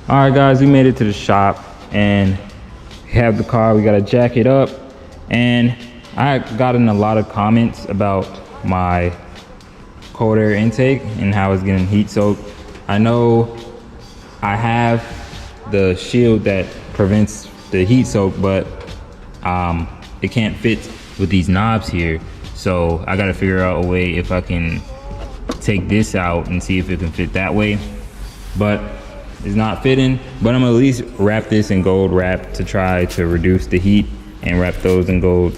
All right, guys, we made it to the shop and we have the car. We got to jack it up, and I gotten a lot of comments about my cold air intake and how it's getting heat soaked. I know I have the shield that prevents the heat soak, but it can't fit with these knobs here. So I got to figure out a way if I can take this out and see if it can fit that way. But it's not fitting, but I'm gonna at least wrap this in gold wrap to try to reduce the heat, and wrap those in gold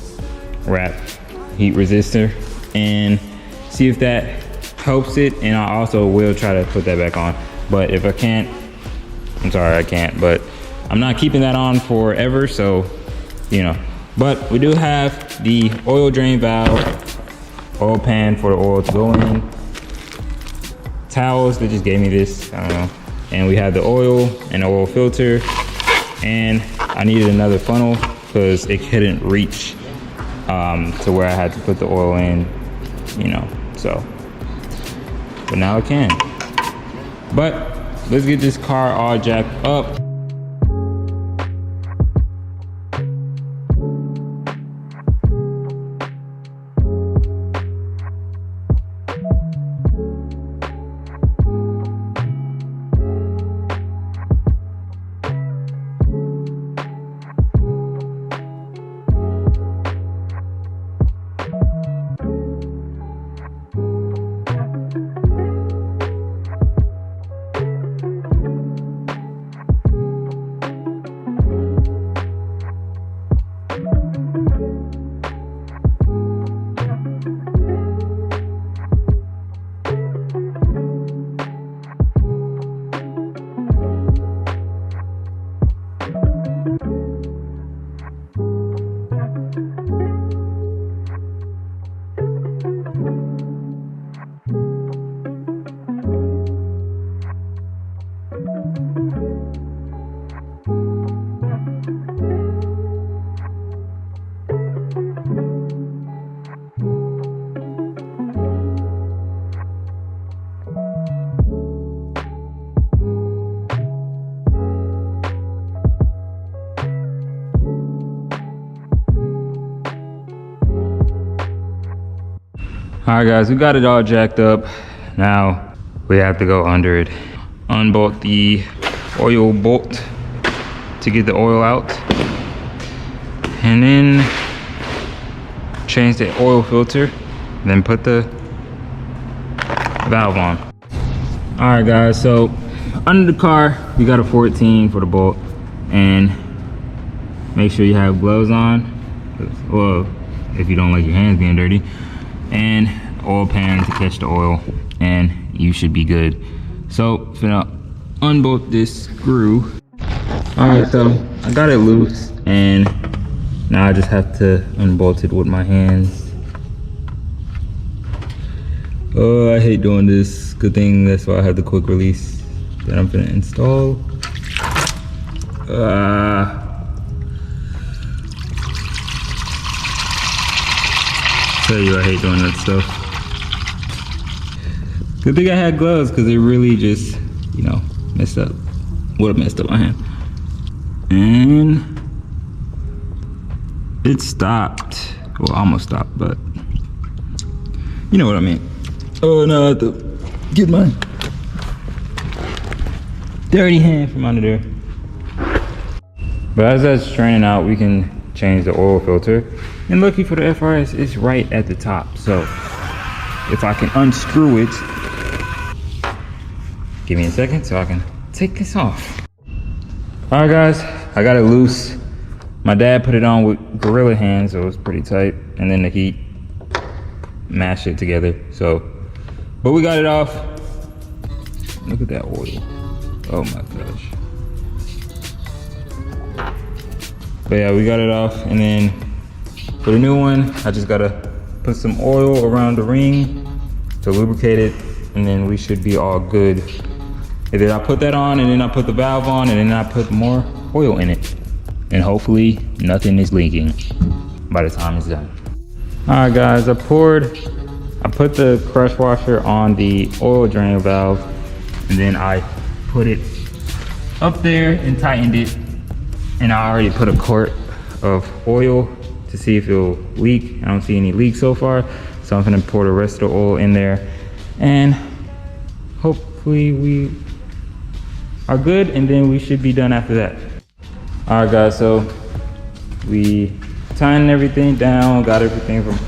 wrap heat resistor and see if that helps it. And I also will try to put that back on, but if I can't, I'm sorry, I can't, but I'm not keeping that on forever, so you know. But we do have the oil drain valve, oil pan for the oil to go in, towels, they just gave me this, I don't know. And we have the oil and the oil filter, and I needed another funnel because it couldn't reach to where I had to put the oil in, you know, so. But now I can. But let's get this car all jacked up. All right, guys, we got it all jacked up. Now we have to go under it. Unbolt the oil bolt to get the oil out, and then change the oil filter, then put the valve on. All right, guys, so under the car, we got a 14 for the bolt, and make sure you have gloves on. Well, if you don't like your hands being dirty. And oil pan to catch the oil, and you should be good. So finna unbolt this screw. All right, so I got it loose, and now I just have to unbolt it with my hands. Oh, I hate doing this. Good thing that's why I have the quick release that I'm gonna install. Tell you, I hate doing that stuff. Good thing I had gloves, because it really just, you know, messed up. Would have messed up my hand. And it stopped. Well, almost stopped, but you know what I mean. Oh no, I have to get my dirty hand from under there. But as that's draining out, we can change the oil filter. And lucky for the FRS, it's right at the top. So if I can unscrew it, give me a second so I can take this off. All right, guys, I got it loose. My dad put it on with gorilla hands, so it was pretty tight. And then the heat mashed it together. So, but we got it off. Look at that oil. Oh my gosh. But yeah, we got it off, and then for the new one, I just gotta put some oil around the ring to lubricate it, and then we should be all good. And then I put that on, and then I put the valve on, and then I put more oil in it. And hopefully nothing is leaking by the time it's done. All right, guys, I put the crush washer on the oil drain valve, and then I put it up there and tightened it. And I already put a quart of oil to see if it'll leak. I don't see any leaks so far. So I'm gonna pour the rest of the oil in there and hopefully we are good, and then we should be done after that. All right guys, so we tightened everything down, got everything from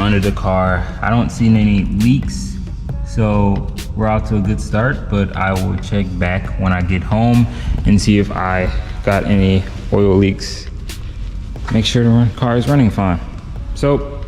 under the car. I don't see any leaks, so we're out to a good start, but I will check back when I get home and see if I got any oil leaks. Make sure the car is running fine. So